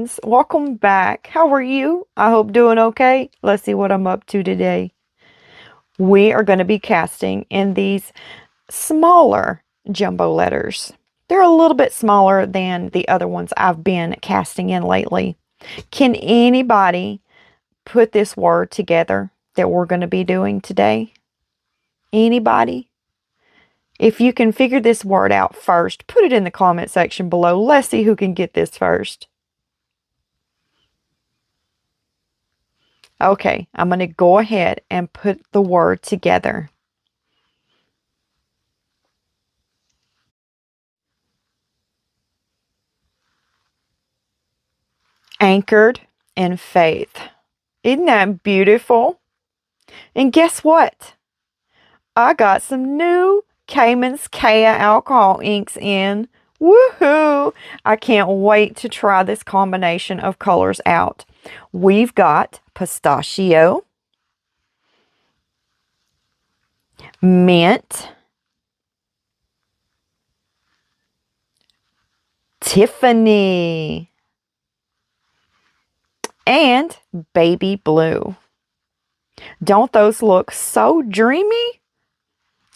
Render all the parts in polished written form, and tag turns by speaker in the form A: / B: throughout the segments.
A: friends, welcome back. How are you? I hope doing okay. Let's see what I'm up to today. We are going to be casting in these smaller jumbo letters. They're a little bit smaller than the other ones I've been casting in lately. Can anybody put this word together that we're going to be doing today? Anybody? If you can figure this word out first, put it in the comment section below. Let's see who can get this first. Okay, I'm going to go ahead and put the word together. Anchored in faith. Isn't that beautiful? And guess what? I got some new Cayman's Kea alcohol inks in. Woohoo! I can't wait to try this combination of colors out. We've got pistachio, mint, Tiffany, and baby blue. Don't those look so dreamy?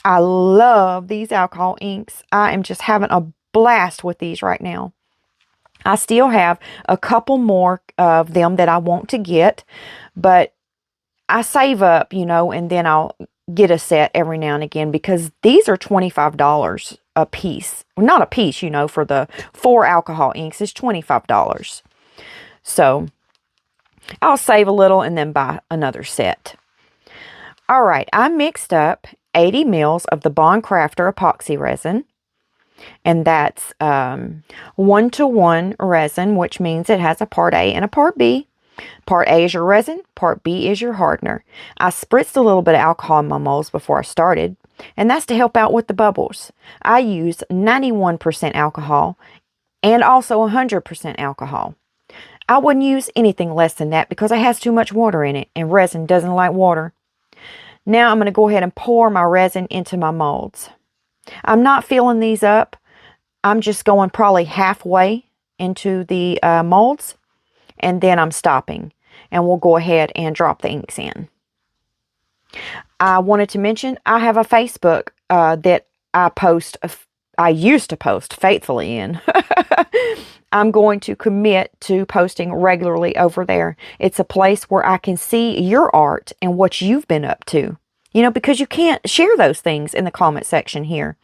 A: I love these alcohol inks. I am just having a blast with these right now. I still have a couple more of them that I want to get, but I save up, and then I'll get a set every now and again because these are $25 a piece. Well, not a piece, for the 4 alcohol inks is $25. So I'll save a little and then buy another set. All right, I mixed up 80 mils of the Bond Crafter epoxy resin. And that's 1-to-1 resin, which means it has a part A and a part B. Part A is your resin, part B is your hardener. I spritzed a little bit of alcohol in my molds before I started, and that's to help out with the bubbles. I used 91% alcohol and also 100% alcohol. I wouldn't use anything less than that because it has too much water in it, and resin doesn't like water. Now I'm going to go ahead and pour my resin into my molds. I'm not filling these up. I'm just going probably halfway into the molds, and then I'm stopping, and we'll go ahead and drop the inks in. I wanted to mention I have a Facebook that I used to post faithfully in. I'm going to commit to posting regularly over there. It's a place where I can see your art and what you've been up to. Because you can't share those things in the comment section here.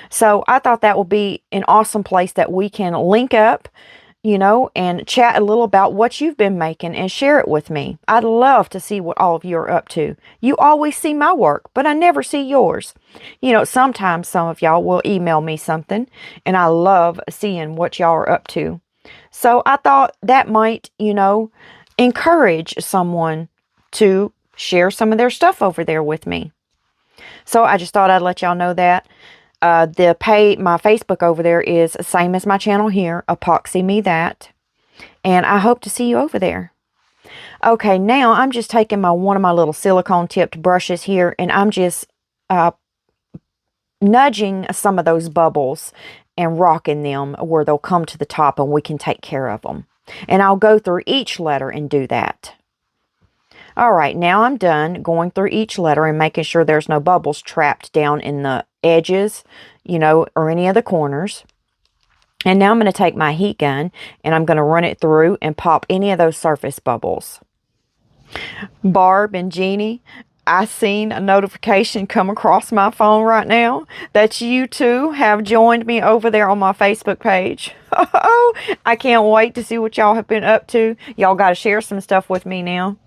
A: So I thought that would be an awesome place that we can link up, and chat a little about what you've been making and share it with me. I'd love to see what all of you are up to. You always see my work, but I never see yours. Sometimes some of y'all will email me something, and I love seeing what y'all are up to. So I thought that might, encourage someone to share some of their stuff over there with me. So I just thought I'd let y'all know that. My Facebook over there is the same as my channel here, Epoxy Me That. And I hope to see you over there. Okay, now I'm just taking one of my little silicone tipped brushes here, and I'm just nudging some of those bubbles and rocking them where they'll come to the top and we can take care of them. And I'll go through each letter and do that. All right, now I'm done going through each letter and making sure there's no bubbles trapped down in the edges, or any of the corners. And now I'm going to take my heat gun and I'm going to run it through and pop any of those surface bubbles. Barb and Jeannie, I seen a notification come across my phone right now that you too have joined me over there on my Facebook page. Oh, I can't wait to see what y'all have been up to. Y'all got to share some stuff with me now.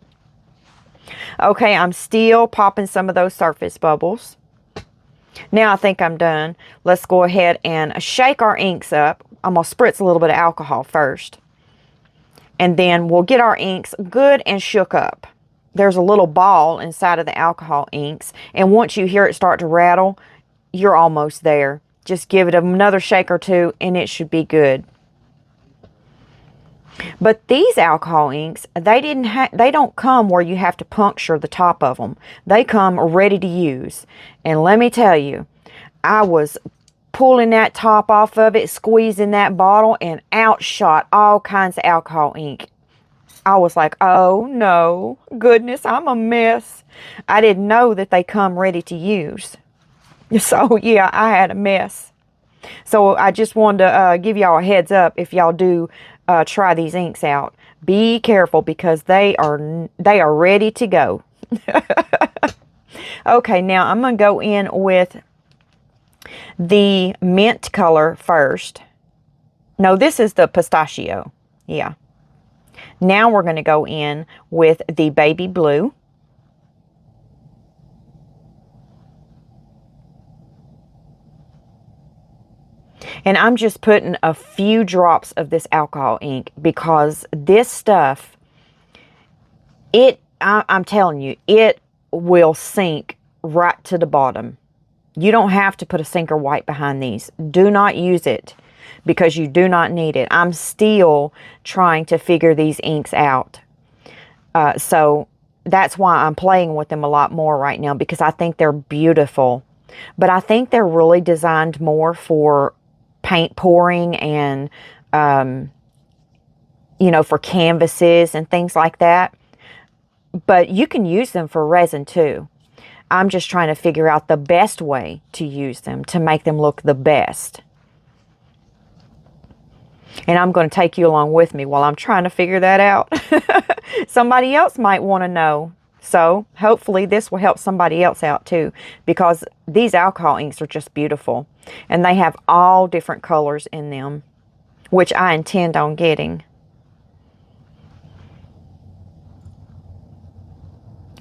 A: Okay, I'm still popping some of those surface bubbles. Now I think I'm done. Let's go ahead and shake our inks up. I'm going to spritz a little bit of alcohol first. And then we'll get our inks good and shook up. There's a little ball inside of the alcohol inks. And once you hear it start to rattle, you're almost there. Just give it another shake or two and it should be good. But these alcohol inks, they don't come where you have to puncture the top of them. They come ready to use. And let me tell you, I was pulling that top off of it, squeezing that bottle, and out shot all kinds of alcohol ink. I was like, oh no, goodness, I'm a mess. I didn't know that they come ready to use. So yeah, I had a mess. So I just wanted to give y'all a heads up if y'all do try these inks out. Be careful because they are ready to go. Okay, now I'm going to go in with the mint color first. No, this is the pistachio. Yeah. Now we're going to go in with the baby blue. And I'm just putting a few drops of this alcohol ink because this stuff, I'm telling you, it will sink right to the bottom. You don't have to put a sinker white behind these. Do not use it because you do not need it. I'm still trying to figure these inks out. So that's why I'm playing with them a lot more right now because I think they're beautiful. But I think they're really designed more for paint pouring and, you know, for canvases and things like that. But you can use them for resin too. I'm just trying to figure out the best way to use them to make them look the best. And I'm going to take you along with me while I'm trying to figure that out. Somebody else might want to know. So hopefully this will help somebody else out too, because these alcohol inks are just beautiful. And they have all different colors in them, which I intend on getting.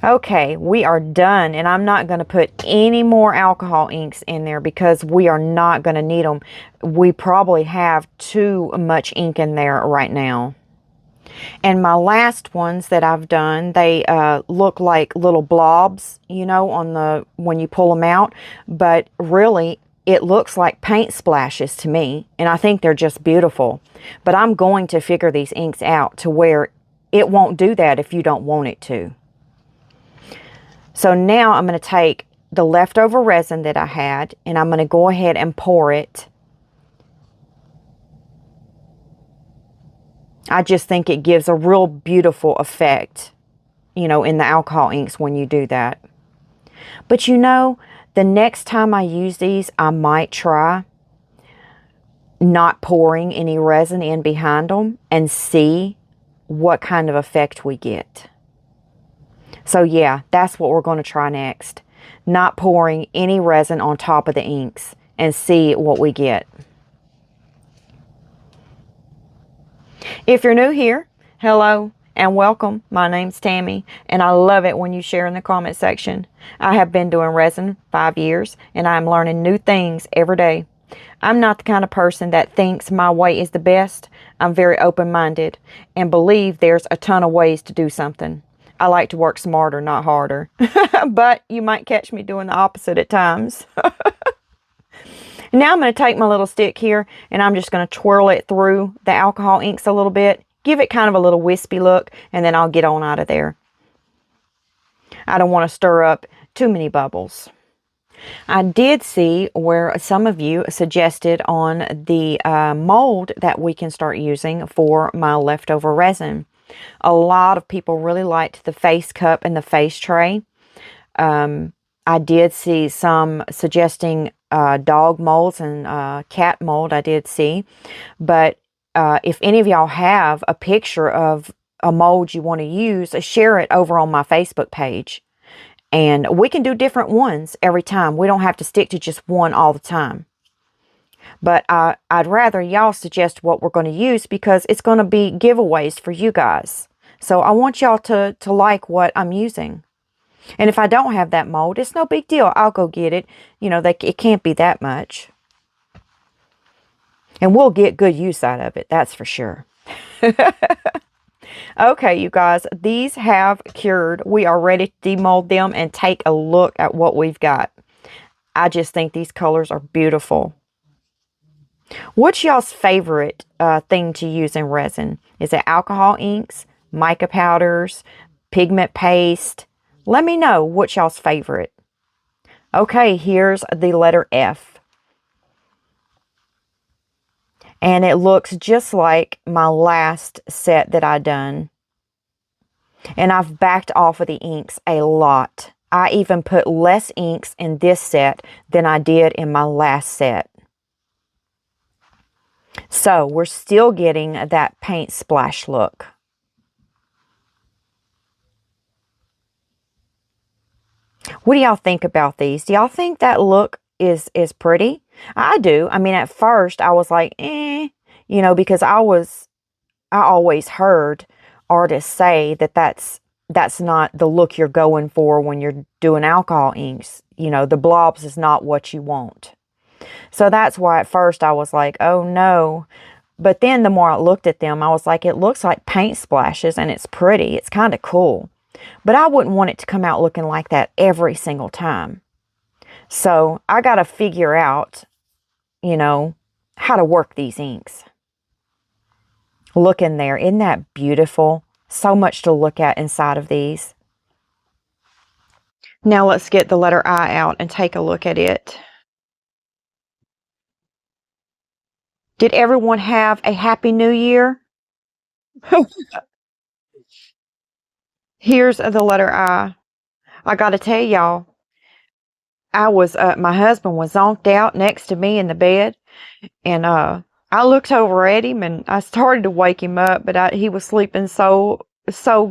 A: Okay, we are done, and I'm not going to put any more alcohol inks in there because we are not going to need them. We probably have too much ink in there right now. And my last ones that I've done, they look like little blobs, you know, when you pull them out. But really, it looks like paint splashes to me, and I think they're just beautiful. But I'm going to figure these inks out to where it won't do that if you don't want it to. So now I'm going to take the leftover resin that I had, and I'm going to go ahead and pour it. I just think it gives a real beautiful effect, you know, in the alcohol inks when you do that. But you know, the next time I use these, I might try not pouring any resin in behind them and see what kind of effect we get. So yeah, that's what we're going to try next. Not pouring any resin on top of the inks and see what we get. If you're new here, hello and welcome. My name's Tammy, and I love it when you share in the comment section. I have been doing resin 5 years, and I'm learning new things every day. I'm not the kind of person that thinks my way is the best. I'm very open-minded and believe there's a ton of ways to do something. I like to work smarter, not harder. But you might catch me doing the opposite at times. Now I'm going to take my little stick here, and I'm just going to twirl it through the alcohol inks a little bit. Give it kind of a little wispy look, and then I'll get on out of there. I don't want to stir up too many bubbles. I did see where some of you suggested on the mold that we can start using for my leftover resin. A lot of people really liked the face cup and the face tray. I did see some suggesting dog molds and cat mold. I did see. But if any of y'all have a picture of a mold you want to use, share it over on my Facebook page. And we can do different ones every time. We don't have to stick to just one all the time. But I'd rather y'all suggest what we're going to use because it's going to be giveaways for you guys. So I want y'all to like what I'm using. And if I don't have that mold, it's no big deal. I'll go get it. You know, it can't be that much. And we'll get good use out of it. That's for sure. Okay, you guys. These have cured. We are ready to demold them and take a look at what we've got. I just think these colors are beautiful. What's y'all's favorite thing to use in resin? Is it alcohol inks, mica powders, pigment paste? Let me know what's y'all's favorite. Okay, here's the letter F. And it looks just like my last set that I done. And I've backed off of the inks a lot. I even put less inks in this set than I did in my last set. So we're still getting that paint splash look. What do y'all think about these? Do y'all think that look is pretty? I do. I mean, at first I was like, you know, because I always heard artists say that that's not the look you're going for when you're doing alcohol inks. You know, the blobs is not what you want. So that's why at first I was like, oh no. But then the more I looked at them, I was like, it looks like paint splashes and it's pretty. It's kind of cool. But I wouldn't want it to come out looking like that every single time. So I got to figure out, you know, how to work these inks. Look in there. Isn't that beautiful? So much to look at inside of these. Now let's get the letter I out and take a look at it. Did everyone have a happy new year? Here's the letter I. I got to tell y'all, my husband was zonked out next to me in the bed, and I looked over at him and I started to wake him up, but he was sleeping so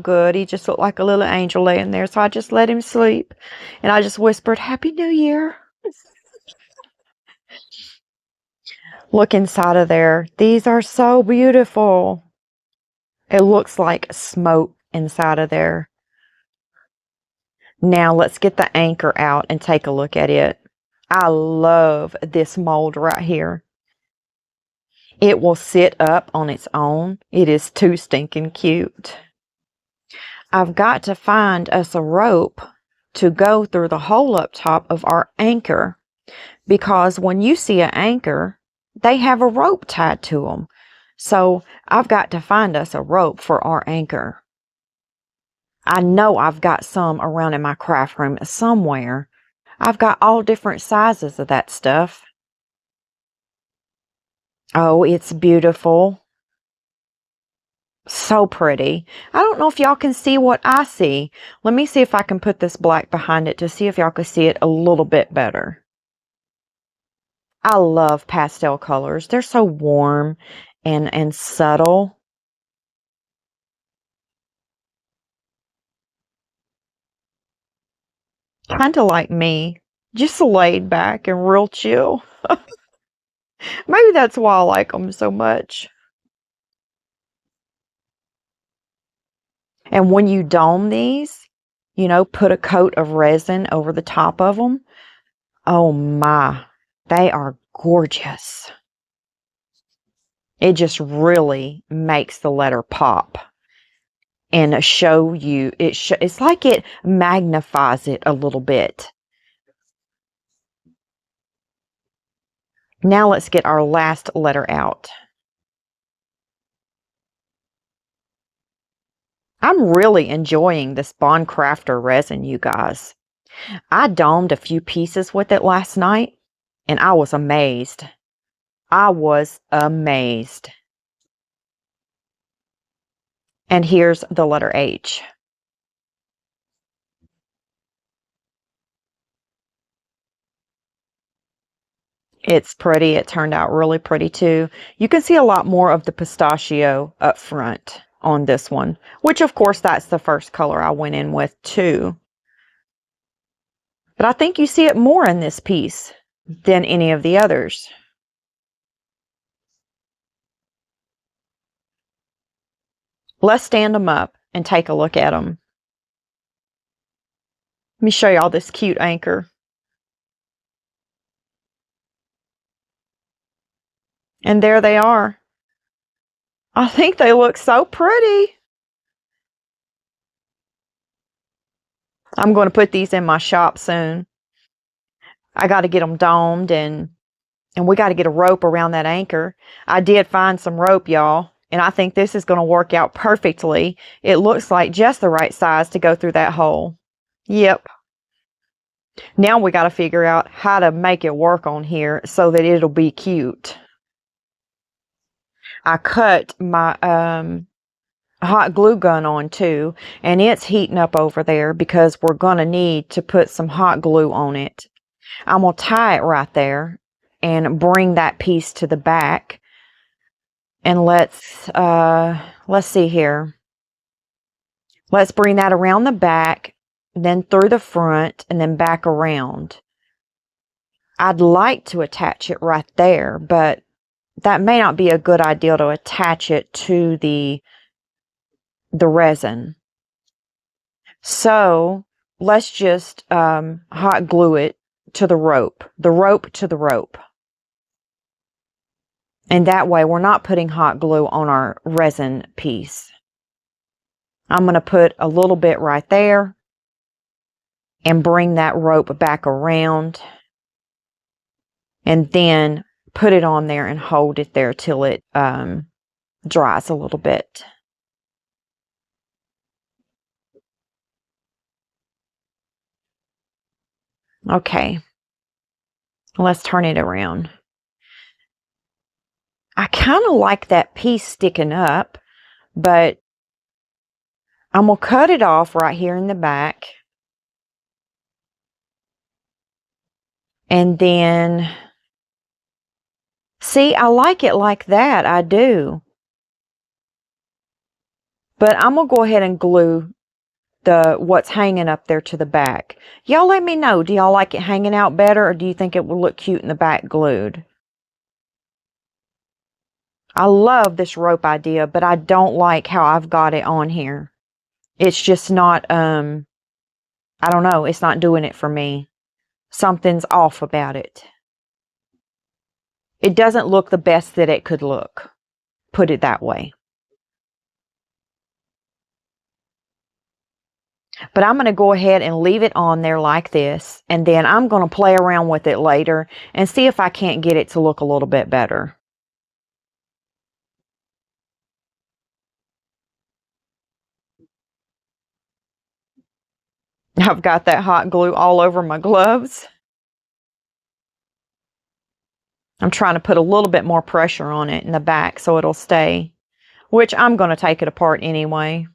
A: good. He just looked like a little angel laying there. So I just let him sleep, and I just whispered, "Happy New Year." Look inside of there. These are so beautiful. It looks like smoke inside of there. Now let's get the anchor out and take a look at it. I love this mold right here. It will sit up on its own. It is too stinking cute. I've got to find us a rope to go through the hole up top of our anchor, because when you see an anchor, they have a rope tied to them. So I've got to find us a rope for our anchor. I know I've got some around in my craft room somewhere. I've got all different sizes of that stuff. Oh, it's beautiful. So pretty. I don't know if y'all can see what I see. Let me see if I can put this black behind it to see if y'all can see it a little bit better. I love pastel colors. They're so warm and subtle. Kind of like me. Just laid back and real chill. Maybe that's why I like them so much. And when you dome these, you know, put a coat of resin over the top of them. Oh my, they are gorgeous. It just really makes the letter pop and show you. It's like it magnifies it a little bit. Now let's get our last letter out. I'm really enjoying this Bond Crafter resin, you guys. I domed a few pieces with it last night, and I was amazed. I was amazed. And here's the letter H. It's pretty. It turned out really pretty too. You can see a lot more of the pistachio up front on this one, which of course that's the first color I went in with too. But I think you see it more in this piece than any of the others. Let's stand them up and take a look at them. Let me show y'all this cute anchor. And there they are. I think they look so pretty. I'm going to put these in my shop soon. I got to get them domed, and we got to get a rope around that anchor. I did find some rope, y'all, and I think this is going to work out perfectly. It looks like just the right size to go through that hole. Yep. Now we got to figure out how to make it work on here so that it'll be cute. I cut my hot glue gun on too, and it's heating up over there because we're going to need to put some hot glue on it. I'm going to tie it right there and bring that piece to the back. And let's see here. Let's bring that around the back, then through the front, and then back around. I'd like to attach it right there, but that may not be a good idea to attach it to the resin. So let's just hot glue it to the rope to the rope. And that way we're not putting hot glue on our resin piece. I'm going to put a little bit right there and bring that rope back around. And then put it on there and hold it there till it dries a little bit. Okay. Let's turn it around. I kind of like that piece sticking up, but I'm going to cut it off right here in the back. And then, see, I like it like that. I do. But I'm going to go ahead and glue what's hanging up there to the back. Y'all let me know. Do y'all like it hanging out better, or do you think it will look cute in the back glued? I love this rope idea, but I don't like how I've got it on here. It's just not, I don't know. It's not doing it for me. Something's off about it. It doesn't look the best that it could look. Put it that way. But I'm going to go ahead and leave it on there like this. And then I'm going to play around with it later and see if I can't get it to look a little bit better. I've got that hot glue all over my gloves. I'm trying to put a little bit more pressure on it in the back so it'll stay. Which I'm going to take it apart anyway.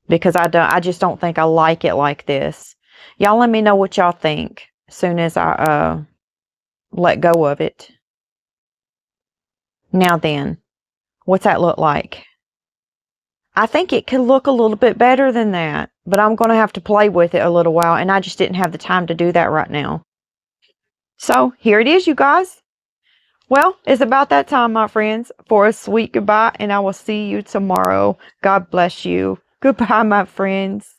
A: Because I just don't think I like it like this. Y'all let me know what y'all think as soon as I let go of it. Now then, what's that look like? I think it could look a little bit better than that. But I'm going to have to play with it a little while. And I just didn't have the time to do that right now. So here it is, you guys. Well, it's about that time, my friends, for a sweet goodbye. And I will see you tomorrow. God bless you. Goodbye, my friends.